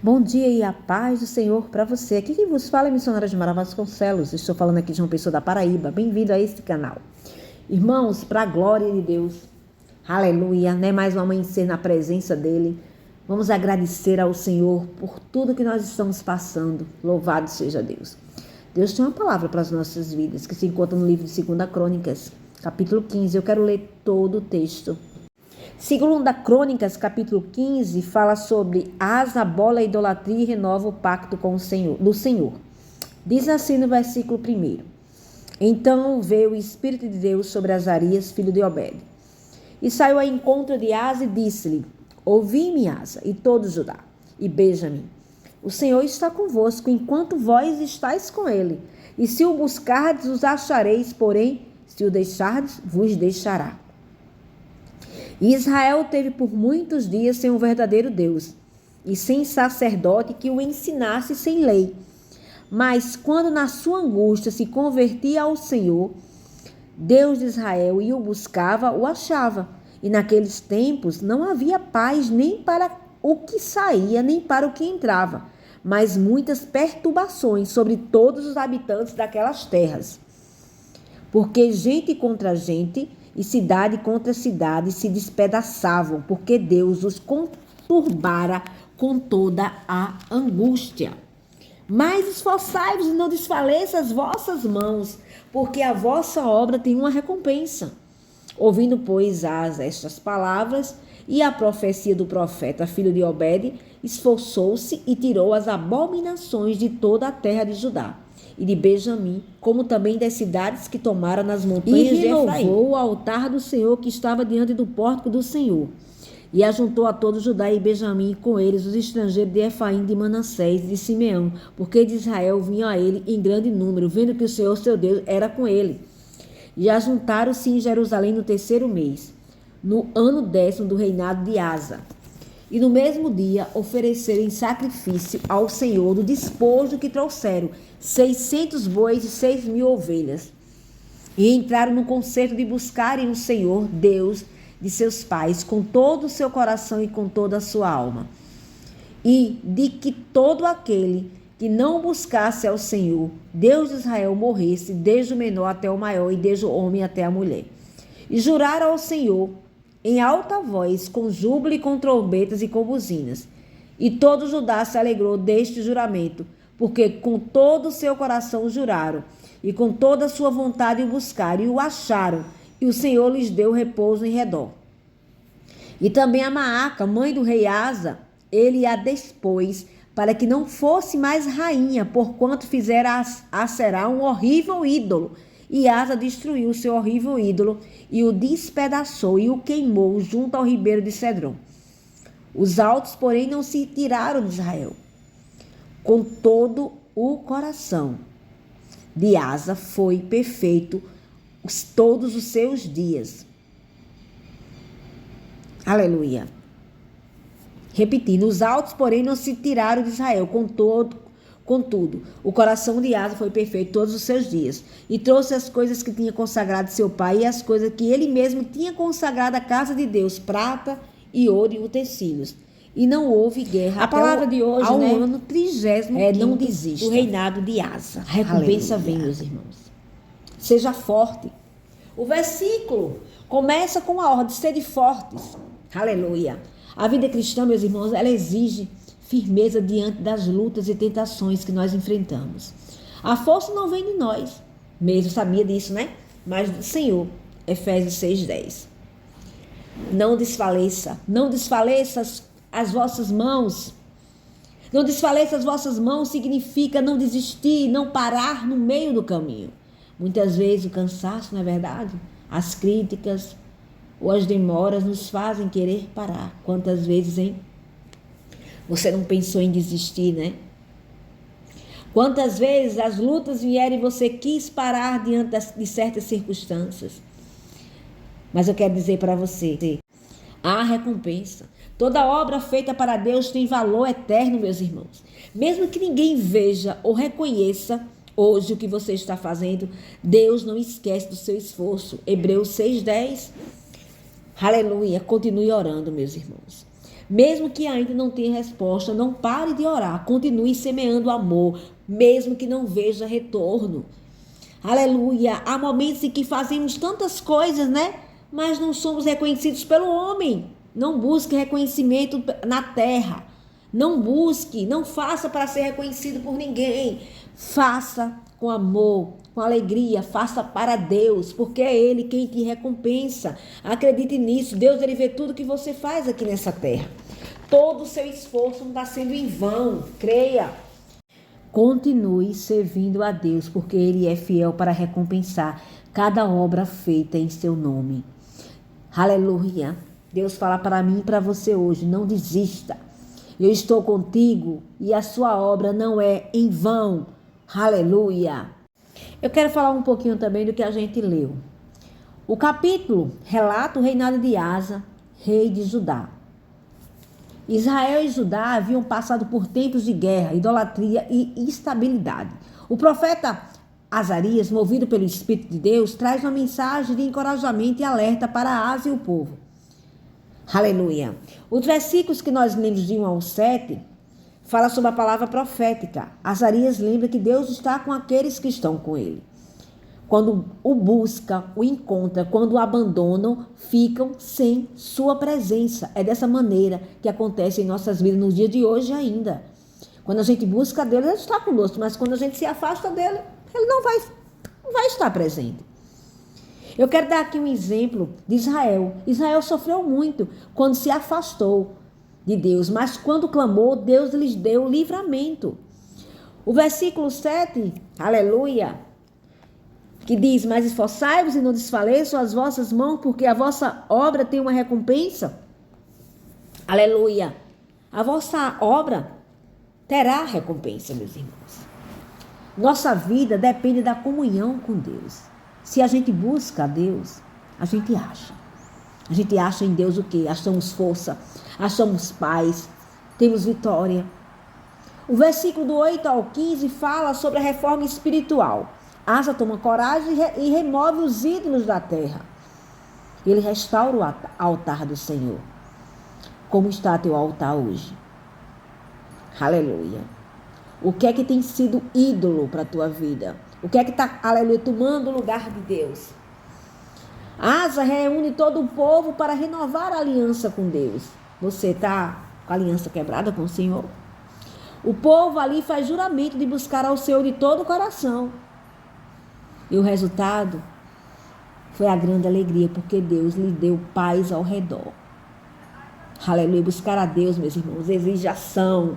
Bom dia e a paz do Senhor para você. Aqui quem vos fala é a missionária de Mara Vasconcelos. Estou falando aqui de uma pessoa da Paraíba. Bem-vindo a este canal. Irmãos, para a glória de Deus, aleluia, né? Mais um amanhecer na presença dEle. Vamos agradecer ao Senhor por tudo que nós estamos passando. Louvado seja Deus. Deus tem uma palavra para as nossas vidas, que se encontra no livro de 2 Crônicas, capítulo 15. Eu quero ler todo o texto. 2 Crônicas, capítulo 15, fala sobre Asa, abola a idolatria e renova o pacto com o Senhor, do Senhor. Diz assim no versículo 1. Então veio o Espírito de Deus sobre Azarias, filho de Obed. E saiu ao encontro de Asa e disse-lhe: Ouvi-me, Asa, e todo Judá, e Benjamim. O Senhor está convosco, enquanto vós estáis com ele. E se o buscardes, os achareis, porém, se o deixardes, vos deixará. E Israel teve por muitos dias sem um verdadeiro Deus, e sem sacerdote que o ensinasse sem lei. Mas quando na sua angústia se convertia ao Senhor, Deus de Israel, e o buscava, o achava. E naqueles tempos não havia paz nem para o que saía, nem para o que entrava, mas muitas perturbações sobre todos os habitantes daquelas terras. Porque gente contra gente, e cidade contra cidade se despedaçavam, porque Deus os conturbara com toda a angústia. Mas esforçai-vos e não desfaleça as vossas mãos, porque a vossa obra tem uma recompensa. Ouvindo, pois, Asa estas palavras e a profecia do profeta, filho de Obed, esforçou-se e tirou as abominações de toda a terra de Judá e de Benjamim, como também das cidades que tomara nas montanhas de Efraim. E renovou o altar do Senhor que estava diante do pórtico do Senhor. E ajuntou a todo Judá e Benjamim, e com eles os estrangeiros de Efraim, de Manassés e de Simeão, porque de Israel vinham a ele em grande número, vendo que o Senhor seu Deus era com ele. E ajuntaram-se em Jerusalém no 3º mês, no ano 10º do reinado de Asa. E no mesmo dia ofereceram em sacrifício ao Senhor do despojo que trouxeram 600 bois e 6.000 ovelhas. E entraram no concerto de buscarem o Senhor, Deus de seus pais, com todo o seu coração e com toda a sua alma. E de que todo aquele que não buscasse ao Senhor, Deus de Israel, morresse, desde o menor até o maior, e desde o homem até a mulher. E juraram ao Senhor em alta voz, com júbilo e com trombetas e com buzinas. E todo Judá se alegrou deste juramento, porque com todo o seu coração juraram, e com toda a sua vontade o buscaram, e o acharam, e o Senhor lhes deu repouso em redor. E também a Maaca, mãe do rei Asa, ele a despôs, para que não fosse mais rainha, porquanto fizera a Aserá um horrível ídolo. E Asa destruiu o seu horrível ídolo, e o despedaçou, e o queimou junto ao ribeiro de Cedron. Os altos, porém, não se tiraram de Israel. Com todo o coração de Asa foi perfeito todos os seus dias. Aleluia. Repetindo, os altos, porém, não se tiraram de Israel. Contudo, o coração de Asa foi perfeito todos os seus dias, e trouxe as coisas que tinha consagrado seu pai, e as coisas que ele mesmo tinha consagrado à casa de Deus, prata e ouro e utensílios. E não houve guerra. A palavra de hoje, ao ano 30º, não desista. O reinado de Asa. A recompensa vem, meus irmãos. Seja forte. O versículo começa com a ordem de serem fortes. Aleluia. A vida cristã, meus irmãos, ela exige firmeza diante das lutas e tentações que nós enfrentamos. A força não vem de nós, mesmo sabia disso, né? Mas do Senhor. Efésios 6:10. Não desfaleça as vossas mãos. Não desfaleça as vossas mãos significa não desistir, não parar no meio do caminho. Muitas vezes o cansaço, não é verdade? As críticas ou as demoras nos fazem querer parar. Quantas vezes, hein? Você não pensou em desistir, né? Quantas vezes as lutas vieram e você quis parar diante de certas circunstâncias. Mas eu quero dizer para você, há recompensa. Toda obra feita para Deus tem valor eterno, meus irmãos. Mesmo que ninguém veja ou reconheça hoje o que você está fazendo, Deus não esquece do seu esforço. Hebreus 6:10. Aleluia. Continue orando, meus irmãos. Mesmo que ainda não tenha resposta, não pare de orar. Continue semeando amor, mesmo que não veja retorno. Aleluia. Há momentos em que fazemos tantas coisas, né? Mas não somos reconhecidos pelo homem. Não busque reconhecimento na terra. Não busque, não faça para ser reconhecido por ninguém. Faça com amor, com alegria, faça para Deus, porque é Ele quem te recompensa. Acredite nisso, Deus ele vê tudo que você faz aqui nessa terra. Todo o seu esforço não está sendo em vão, creia. Continue servindo a Deus, porque Ele é fiel para recompensar cada obra feita em seu nome. Aleluia. Deus fala para mim e para você hoje, não desista. Eu estou contigo e a sua obra não é em vão. Aleluia. Eu quero falar um pouquinho também do que a gente leu. O capítulo relata o reinado de Asa, rei de Judá. Israel e Judá haviam passado por tempos de guerra, idolatria e instabilidade. O profeta Azarias, movido pelo Espírito de Deus, traz uma mensagem de encorajamento e alerta para Asa e o povo. Aleluia. Os versículos que nós lemos de 1 ao 7 fala sobre a palavra profética. Azarias lembra que Deus está com aqueles que estão com ele. Quando o busca, o encontra, quando o abandonam, ficam sem sua presença. É dessa maneira que acontece em nossas vidas no dia de hoje ainda. Quando a gente busca Deus, Ele está conosco, mas quando a gente se afasta dele, Ele não vai estar presente. Eu quero dar aqui um exemplo de Israel. Israel sofreu muito quando se afastou de Deus, mas quando clamou, Deus lhes deu livramento. O versículo 7, aleluia, que diz, mas esforçai-vos e não desfaleçam as vossas mãos, porque a vossa obra tem uma recompensa. Aleluia. A vossa obra terá recompensa, meus irmãos. Nossa vida depende da comunhão com Deus. Se a gente busca a Deus, a gente acha. A gente acha em Deus o quê? Achamos força, achamos paz, temos vitória. O versículo do 8 ao 15 fala sobre a reforma espiritual. Asa toma coragem e remove os ídolos da terra. Ele restaura o altar do Senhor. Como está teu altar hoje? Aleluia. O que é que tem sido ídolo para a tua vida? O que é que está, aleluia, tomando o lugar de Deus? Asa reúne todo o povo para renovar a aliança com Deus. Você está com a aliança quebrada com o Senhor? O povo ali faz juramento de buscar ao Senhor de todo o coração. E o resultado foi a grande alegria, porque Deus lhe deu paz ao redor. Aleluia. Buscar a Deus, meus irmãos, exige ação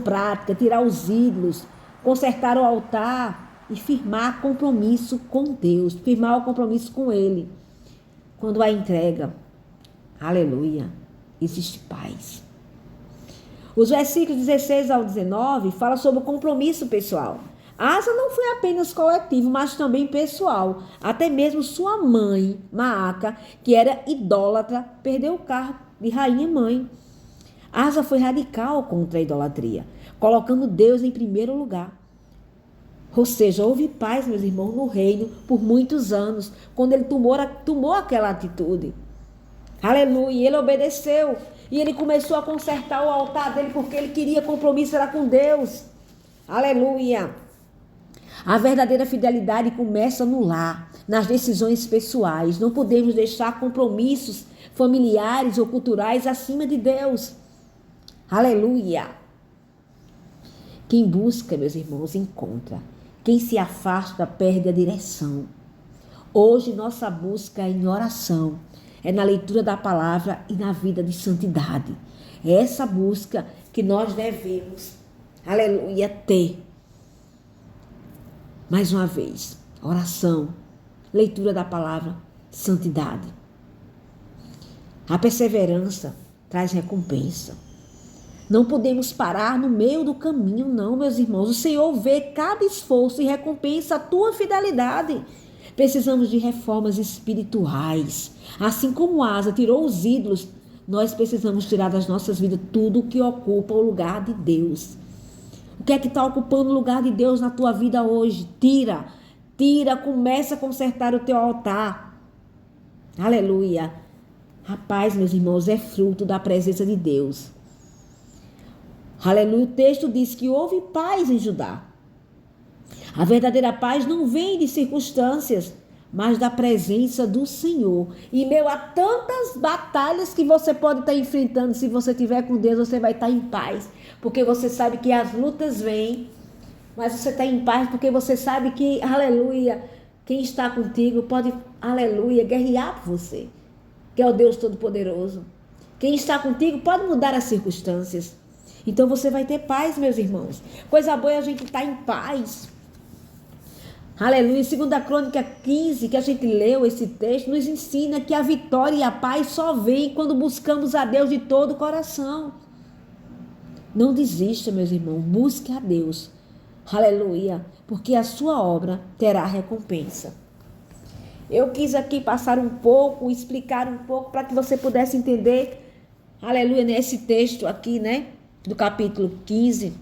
prática, tirar os ídolos, consertar o altar e firmar compromisso com Deus, firmar o compromisso com Ele. Quando a entrega, aleluia, existe paz. Os versículos 16 ao 19 falam sobre o compromisso pessoal. Asa não foi apenas coletivo, mas também pessoal. Até mesmo sua mãe, Maaca, que era idólatra, perdeu o cargo de rainha-mãe. Asa foi radical contra a idolatria, colocando Deus em primeiro lugar. Ou seja, houve paz, meus irmãos, no reino por muitos anos, quando ele tomou aquela atitude. Aleluia, ele obedeceu e ele começou a consertar o altar dele porque ele queria compromisso, era com Deus. Aleluia. A verdadeira fidelidade começa no lar, nas decisões pessoais. Não podemos deixar compromissos familiares ou culturais acima de Deus. Aleluia. Quem busca, meus irmãos, encontra. Quem se afasta perde a direção. Hoje nossa busca é em oração, é na leitura da palavra e na vida de santidade. É essa busca que nós devemos, aleluia, ter. Mais uma vez, oração, leitura da palavra, santidade. A perseverança traz recompensa. Não podemos parar no meio do caminho, não, meus irmãos. O Senhor vê cada esforço e recompensa a tua fidelidade. Precisamos de reformas espirituais. Assim como Asa tirou os ídolos, nós precisamos tirar das nossas vidas tudo que ocupa o lugar de Deus. O que é que está ocupando o lugar de Deus na tua vida hoje? Tira, começa a consertar o teu altar. Aleluia. A paz, meus irmãos, é fruto da presença de Deus. Aleluia. O texto diz que houve paz em Judá. A verdadeira paz não vem de circunstâncias, mas da presença do Senhor. E meu, há tantas batalhas que você pode estar enfrentando. Se você estiver com Deus, você vai estar em paz. Porque você sabe que as lutas vêm, mas você está em paz porque você sabe que, aleluia, quem está contigo pode, aleluia, guerrear por você, que é o Deus Todo-Poderoso. Quem está contigo pode mudar as circunstâncias. Então você vai ter paz, meus irmãos. Coisa boa é a gente estar em paz. Aleluia. 2 Crônica 15, que a gente leu esse texto, nos ensina que a vitória e a paz só vem quando buscamos a Deus de todo o coração. Não desista, meus irmãos. Busque a Deus. Aleluia. Porque a sua obra terá recompensa. Eu quis aqui passar um pouco, explicar um pouco, para que você pudesse entender, aleluia, nesse texto aqui, né? Do capítulo 15.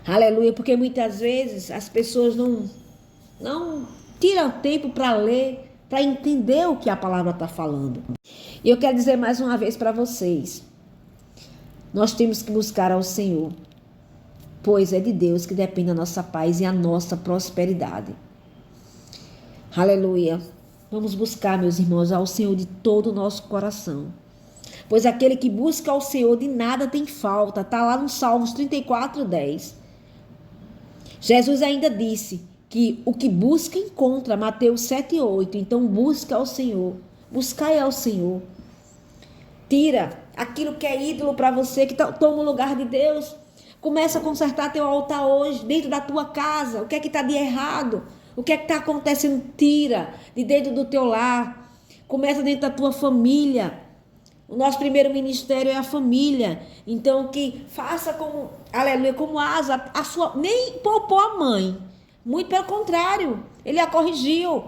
Aleluia, porque muitas vezes as pessoas não tiram tempo para ler, para entender o que a palavra está falando. E eu quero dizer mais uma vez para vocês, nós temos que buscar ao Senhor, pois é de Deus que depende a nossa paz e a nossa prosperidade. Aleluia. Vamos buscar, meus irmãos, ao Senhor de todo o nosso coração. Pois aquele que busca ao Senhor de nada tem falta. Está lá no Salmos 34:10. Jesus ainda disse que o que busca encontra, Mateus 7:8. Então busca ao Senhor. Buscai ao Senhor. Tira aquilo que é ídolo para você, que toma o lugar de Deus. Começa a consertar teu altar hoje, dentro da tua casa. O que é que está de errado? O que é que está acontecendo? Tira de dentro do teu lar. Começa dentro da tua família. O nosso primeiro ministério é a família. Então que faça como, aleluia, como Asa, a sua, nem poupou a mãe. Muito pelo contrário, ele a corrigiu.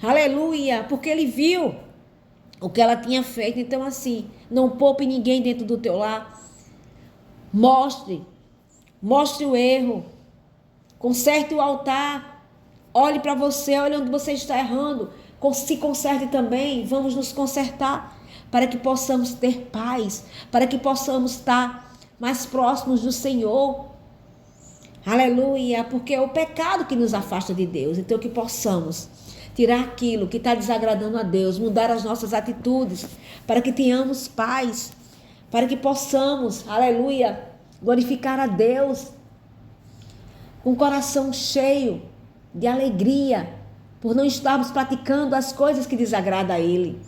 Aleluia, porque ele viu o que ela tinha feito. Então assim, não poupe ninguém dentro do teu lar. Mostre o erro. Conserte o altar. Olhe para você, olhe onde você está errando. Se conserte também. Vamos nos consertar para que possamos ter paz, para que possamos estar mais próximos do Senhor. Aleluia, porque é o pecado que nos afasta de Deus. Então que possamos tirar aquilo que está desagradando a Deus, mudar as nossas atitudes, para que tenhamos paz, para que possamos, aleluia, glorificar a Deus com o coração cheio de alegria, por não estarmos praticando as coisas que desagradam a Ele.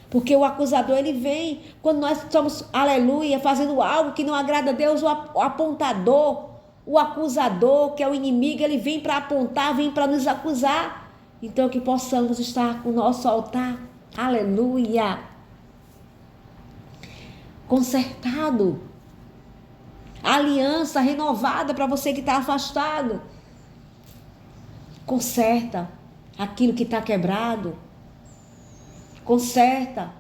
Porque o acusador, ele vem quando nós estamos, aleluia, fazendo algo que não agrada a Deus. O apontador, o acusador, que é o inimigo, ele vem para apontar, vem para nos acusar. Então que possamos estar com o nosso altar, aleluia, consertado. Aliança renovada para você que está afastado. Conserta aquilo que está quebrado. Conserta.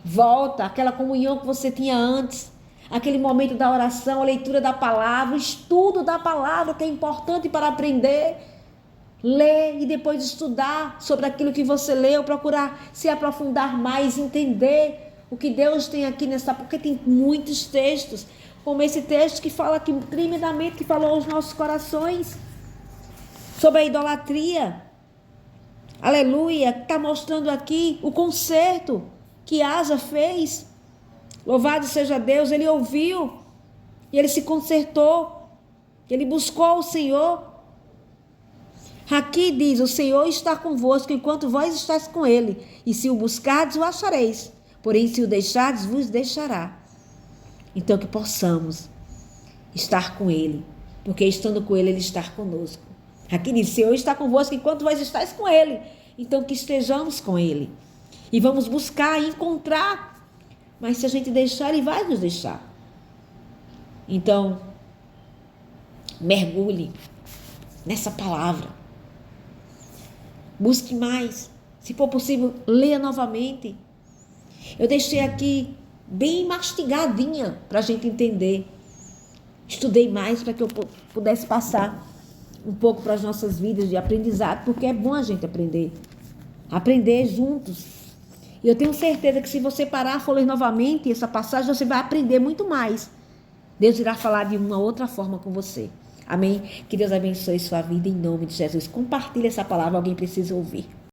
Volta aquela comunhão que você tinha antes. Aquele momento da oração, a leitura da palavra, o estudo da palavra, que é importante para aprender. Ler e depois estudar sobre aquilo que você leu, procurar se aprofundar mais, entender o que Deus tem aqui nessa, porque tem muitos textos, como esse texto que fala aqui tremendamente, que falou aos nossos corações sobre a idolatria. Aleluia, está mostrando aqui o conserto que Asa fez. Louvado seja Deus, ele ouviu e ele se consertou, ele buscou o Senhor. Aqui diz, o Senhor está convosco enquanto vós estáis com ele, e se o buscardes, o achareis, porém se o deixardes, vos deixará. Então que possamos estar com ele, porque estando com ele, ele está conosco. Aqui diz, o Senhor está convosco enquanto vós estáis com ele. Então que estejamos com ele. E vamos buscar e encontrar. Mas se a gente deixar, ele vai nos deixar. Então, mergulhe nessa palavra. Busque mais. Se for possível, leia novamente. Eu deixei aqui bem mastigadinha para a gente entender. Estudei mais para que eu pudesse passar um pouco para as nossas vidas de aprendizado, porque é bom a gente aprender. Aprender juntos. E eu tenho certeza que se você parar e ler novamente essa passagem, você vai aprender muito mais. Deus irá falar de uma outra forma com você. Amém? Que Deus abençoe sua vida em nome de Jesus. Compartilhe essa palavra, alguém precisa ouvir.